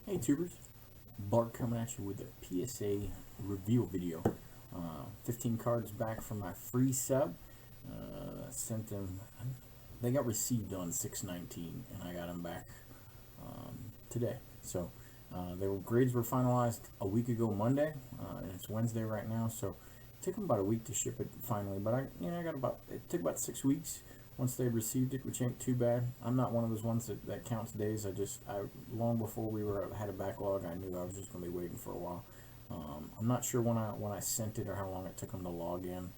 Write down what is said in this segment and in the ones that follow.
Hey tubers, Bart coming at you with a PSA reveal video. 15 cards back from my free sub. Sent them. They got received on 6/19, and I got them back today. So their grades were finalized a week ago Monday, and it's Wednesday right now. So it took them about a week to ship it finally. But I got about. It took about 6 weeks once they received it, which ain't too bad. I'm not one of those ones that counts days. I long before we had a backlog, I knew I was just gonna be waiting for a while. I'm not sure when I sent it or how long it took them to log in,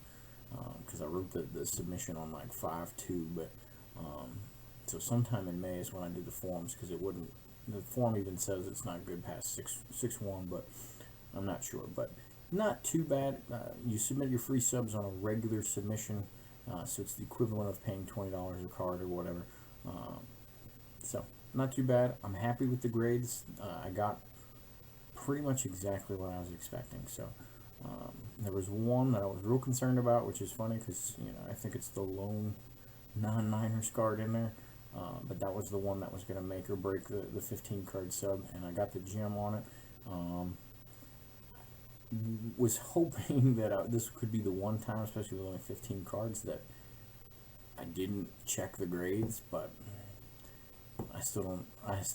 because I wrote the submission on like 5/2, but so sometime in May is when I did the forms, because it wouldn't. The form even says it's not good past 6/1, but I'm not sure. But not too bad. You submit your free subs on a regular submission. So it's the equivalent of paying $20 a card or whatever. So not too bad. I'm happy with the grades. I got pretty much exactly what I was expecting. So there was one that I was real concerned about, which is funny because I think it's the lone non-Niners card in there. But that was the one that was going to make or break the 15 card sub, and I got the gem on it. Was hoping that this could be the one time, especially with only 15 cards, that I didn't check the grades, but I still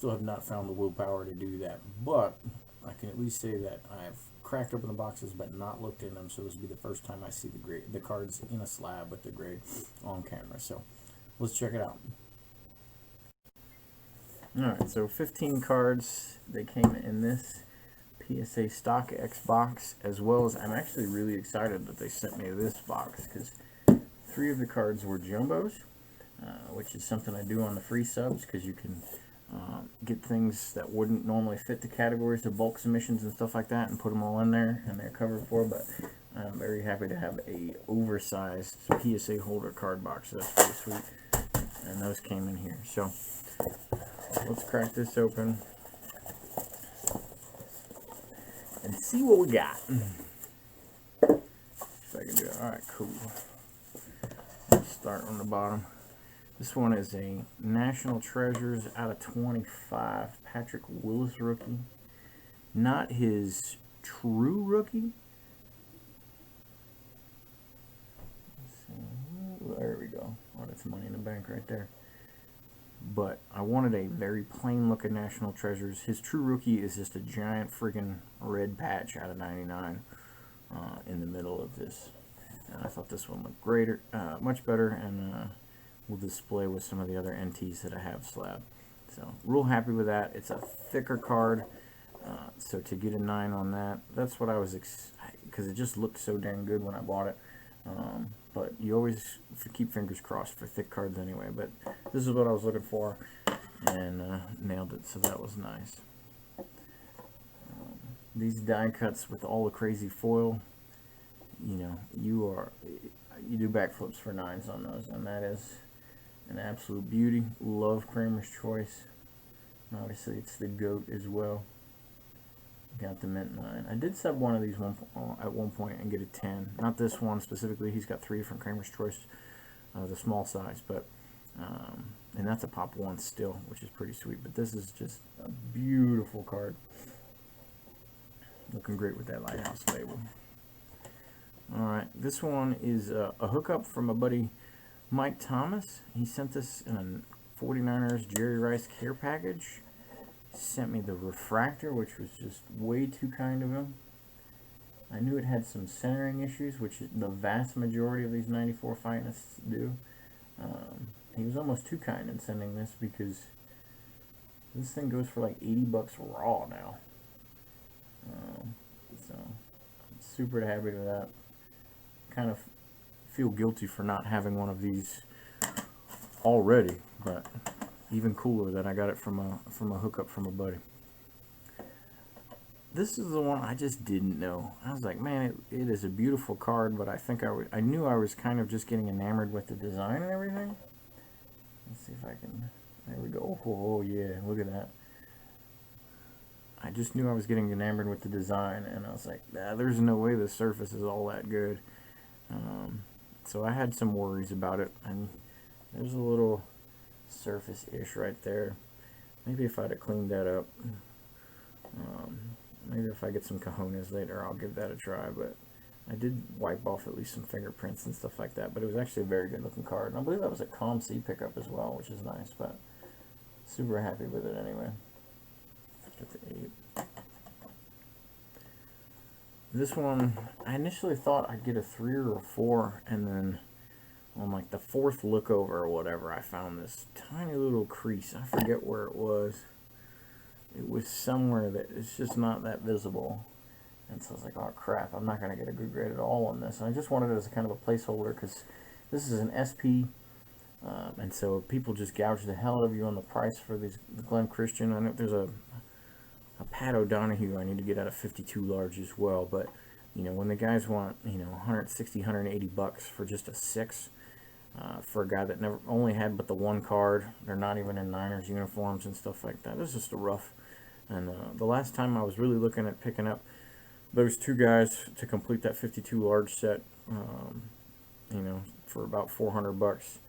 have not found the willpower to do that. But I can at least say that I've cracked open the boxes but not looked in them, so this will be the first time I see the cards in a slab with the grade on camera. So let's check it out. Alright, so 15 cards. They came in this PSA Stock X box, as well as I'm actually really excited that they sent me this box, because 3 of the cards were jumbos, which is something I do on the free subs, because you can get things that wouldn't normally fit the categories of bulk submissions and stuff like that and put them all in there, and they're covered for. But I'm very happy to have a oversized PSA holder card box. So that's pretty sweet, and those came in here. So let's crack this open and see what we got. If I can do it. Alright, cool. Let's start on the bottom. This one is a National Treasures out of 25 Patrick Willis rookie. Not his true rookie. Let's see. There we go. Oh, that's Money in the Bank right there. But I wanted a very plain looking National Treasures. His true rookie is just a giant freaking red patch out of 99 in the middle of this. And I thought this one looked greater, much better, and will display with some of the other NTs that I have slab. So real happy with that. It's a thicker card, so to get a 9 on that, that's what I was because it just looked so dang good when I bought it. But you always keep fingers crossed for thick cards anyway. But this is what I was looking for, and nailed it. So that was nice. These die cuts with all the crazy foil, you do backflips for 9s on those, and that is an absolute beauty. Love Kramer's Choice. And obviously it's the GOAT as well. Got the mint 9. I did sub one of these at one point and get a 10. Not this one specifically. He's got 3 different Kramer's Choice, the small size, but and that's a pop 1 still, which is pretty sweet. But this is just a beautiful card. Looking great with that Lighthouse label. Alright, this one is a hookup from a buddy, Mike Thomas. He sent this in a 49ers Jerry Rice care package. Sent me the refractor, which was just way too kind of him. I knew it had some centering issues, which the vast majority of these 94 finalists do. He was almost too kind in sending this, because this thing goes for like $80 raw now. So I'm super happy with that. Kind of feel guilty for not having one of these already, but even cooler that I got it from a hookup from a buddy. This is the one I just didn't know. I was like, man, it is a beautiful card, but I think I knew I was kind of just getting enamored with the design and everything. Let's see if I can. There we go. Oh yeah, look at that. I just knew I was getting enamored with the design, and I was like, nah, there's no way the surface is all that good. So I had some worries about it, and there's a little surface-ish right there. Maybe if I'd have cleaned that up, Maybe if I get some cojones later, I'll give that a try, but I did wipe off at least some fingerprints and stuff like that, but it was actually a very good looking card. And I believe that was a COM-C pickup as well, which is nice, but super happy with it anyway. Get the 8. This one, I initially thought I'd get a 3 or a 4, and then on like the 4th look over or whatever, I found this tiny little crease. I forget where it was. It was somewhere that it's just not that visible. And so I was like, oh crap, I'm not going to get a good grade at all on this. And I just wanted it as a kind of a placeholder because this is an SP. And so people just gouge the hell out of you on the price for these the Glen Christian. I know there's a Pat O'Donohue I need to get out of 52 large as well. But, you know, when the guys want, you know, 160, 180 bucks for just a 6, for a guy that never only had but the 1 card, they're not even in Niners uniforms and stuff like that. This is just a rough. And the last time I was really looking at picking up those 2 guys to complete that 52 large set, you know, for about 400 bucks.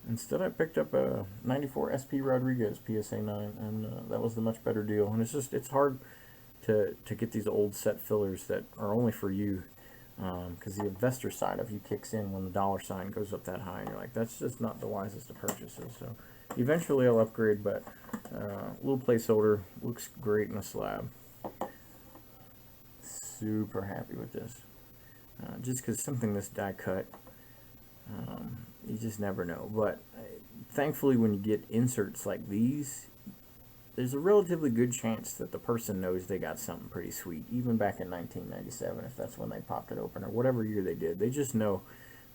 Instead, I picked up a 94 SP Rodriguez PSA 9, and that was the much better deal. And it's hard to get these old set fillers that are only for you, because the investor side of you kicks in when the dollar sign goes up that high, and you're like, that's just not the wisest of purchases. So eventually I'll upgrade, but little placeholder, looks great in a slab. Super happy with this, just because something this die cut, you just never know. But thankfully, when you get inserts like these, there's a relatively good chance that the person knows they got something pretty sweet, even back in 1997, if that's when they popped it open, or whatever year they did. They just know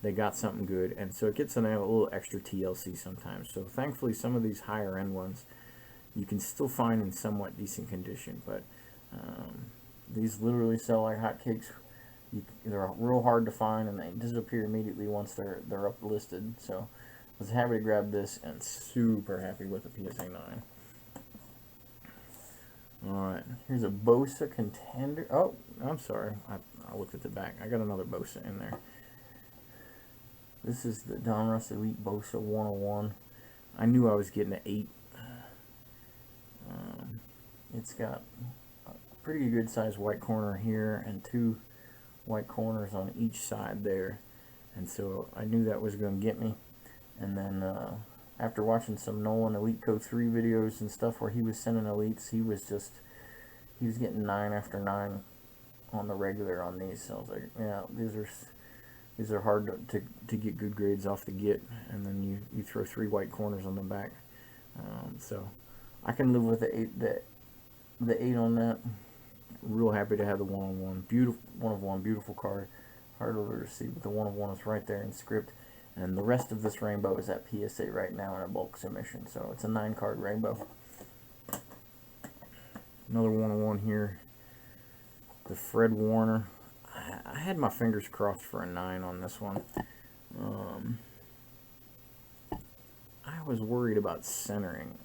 they got something good, and so it gets a little extra TLC sometimes. So thankfully, some of these higher end ones you can still find in somewhat decent condition, but these literally sell like hotcakes. They're real hard to find, and they disappear immediately once they're uplisted. So I was happy to grab this, and super happy with the PSA 9. Alright, here's a Bosa contender. Oh, I'm sorry, I looked at the back. I got another Bosa in there. This is the Donruss Elite Bosa 101. I knew I was getting an 8. It's got a pretty good sized white corner here and 2 white corners on each side there, and so I knew that was going to get me. And then after watching some Nolan Elite Code 3 videos and stuff where he was sending elites, he was getting 9 after 9 on the regular on these. So I was like, yeah, these are hard to get good grades off the get, and then you throw 3 white corners on the back. So I can live with the 8 on that. Real happy to have the 1-on-1. Beautiful 1-of-1, beautiful card. Hard to see, but the 1-of-1 is right there in script. And the rest of this rainbow is at PSA right now in a bulk submission. So it's a 9-card rainbow. Another 1-on-1 here. The Fred Warner. I had my fingers crossed for a 9 on this one. I was worried about centering.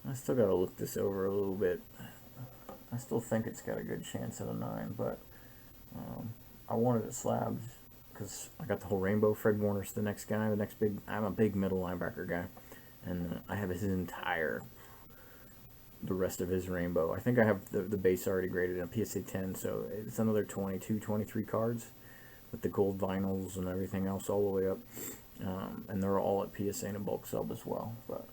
I still got to look this over a little bit. I still think it's got a good chance at a 9, but I wanted it slabbed because I got the whole rainbow. Fred Warner's the next guy, I'm a big middle linebacker guy, and I have the rest of his rainbow. I think I have the base already graded in PSA 10, so it's another 22, 23 cards with the gold vinyls and everything else all the way up, and they're all at PSA in a bulk sub as well, but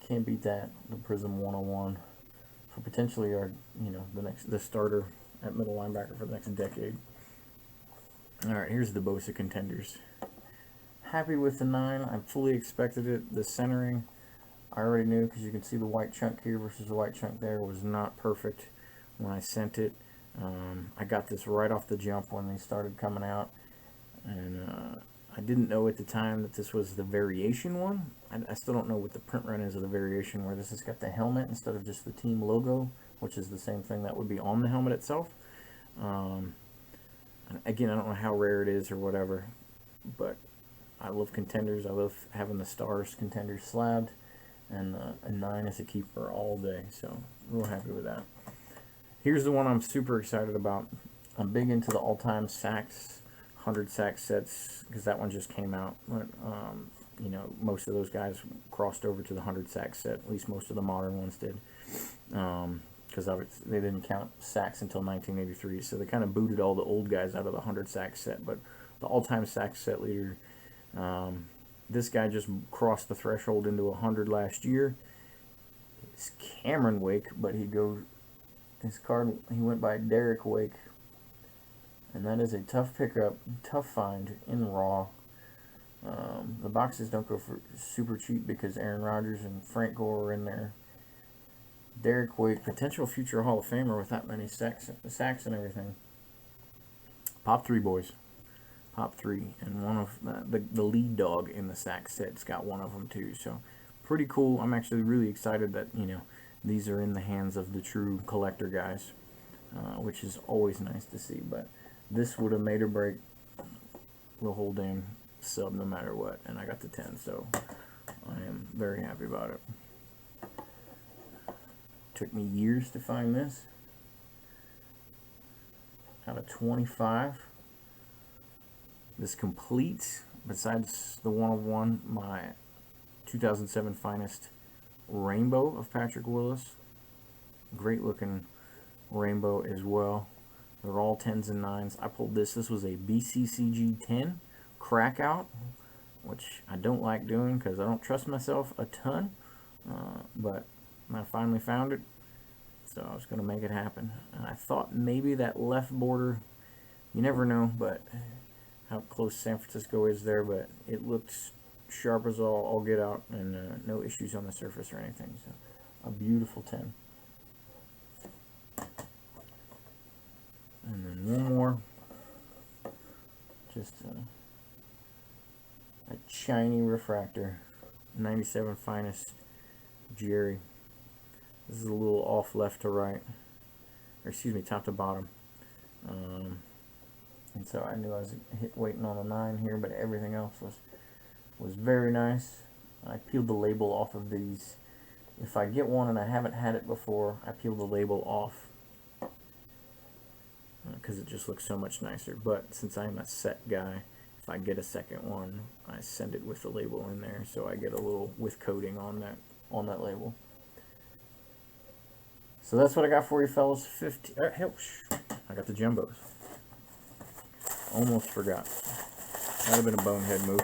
can't beat that. The Prism 101 for potentially our, the starter at middle linebacker for the next decade. Alright, here's the Bosa contenders. Happy with the 9. I fully expected it. The centering, I already knew, because you can see the white chunk here versus the white chunk there was not perfect when I sent it. I got this right off the jump when they started coming out, and I didn't know at the time that this was the variation one. I still don't know what the print run is of the variation, where this has got the helmet instead of just the team logo, which is the same thing that would be on the helmet itself. Again, I don't know how rare it is or whatever, but I love contenders. I love having the stars contenders slabbed, and a 9 is a keeper all day, so real happy with that. Here's the one I'm super excited about. I'm big into the all-time sacks, 100 sack sets, because that one just came out. But you know, most of those guys crossed over to the 100 sack set. At least most of the modern ones did, because they didn't count sacks until 1983. So they kind of booted all the old guys out of the 100 sack set. But the all-time sack set leader, this guy just crossed the threshold into 100 last year. It's Cameron Wake, but he went by Derek Wake, and that is a tough pickup, tough find in raw. The boxes don't go for super cheap because Aaron Rodgers and Frank Gore are in there. Derek Wake, potential future Hall of Famer with that many sacks and everything. Pop 3, boys. Pop 3, and one of the lead dog in the sack set's got one of them too. So pretty cool. I'm actually really excited that, you know, these are in the hands of the true collector guys, which is always nice to see. But this would have made or break the whole damn sub no matter what, and I got the 10, so I am very happy about it. Took me years to find this. Out of 25, this completes, besides the 1/1, my 2007 finest rainbow of Patrick Willis. Great looking rainbow as well. They're all 10s and 9s. I pulled this. This was a BCCG 10 crack out, which I don't like doing because I don't trust myself a ton, but I finally found it, so I was going to make it happen. And I thought maybe that left border, you never know, but how close San Francisco is there, but it looks sharp as all get out, and no issues on the surface or anything. So a beautiful 10. And then one more, just a shiny refractor, 97 finest Jerry. This is a little off left to right, or excuse me, top to bottom. And so I knew I was waiting on a 9 here, but everything else was very nice. I peeled the label off of these. If I get one and I haven't had it before, I peel the label off because it just looks so much nicer. But since I'm a set guy, if I get a second one, I send it with the label in there, so I get a little with coating on that label. So that's what I got for you, fellas. 15. I got the jumbos. Almost forgot. That'd have been a bonehead move.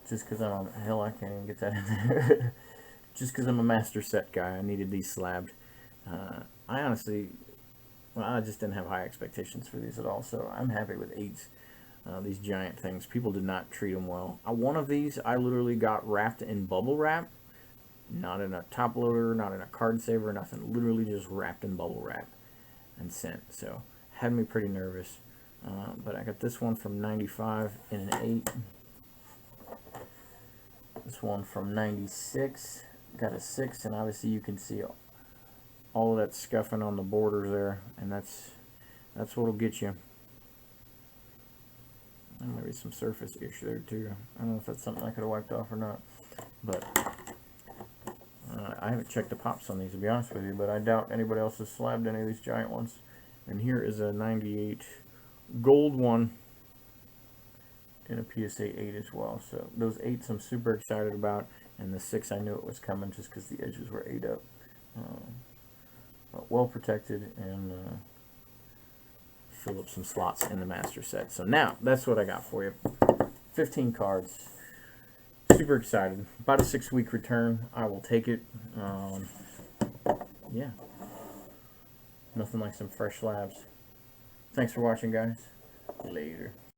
Just because hell, I can't even get that in there. Just because I'm a master set guy, I needed these slabbed. I honestly, I just didn't have high expectations for these at all, so I'm happy with 8s. These giant things. People did not treat them well. One of these, I literally got wrapped in bubble wrap. Not in a top loader, not in a card saver, nothing. Literally just wrapped in bubble wrap and sent. So, had me pretty nervous. But I got this one from 95 in an 8. This one from 96. Got a 6, and obviously you can see all of that scuffing on the borders there, and that's what'll get you. And maybe some surface issue there too. I don't know if that's something I could have wiped off or not, but I haven't checked the pops on these, to be honest with you, but I doubt anybody else has slabbed any of these giant ones. And here is a 98 gold one in a PSA 8 as well. So those 8s I'm super excited about, and the 6 I knew it was coming just because the edges were 8 up. But well protected, and fill up some slots in the master set. So now, that's what I got for you. 15 cards. Super excited. About a 6-week return. I will take it. Yeah. Nothing like some fresh slabs. Thanks for watching, guys. Later.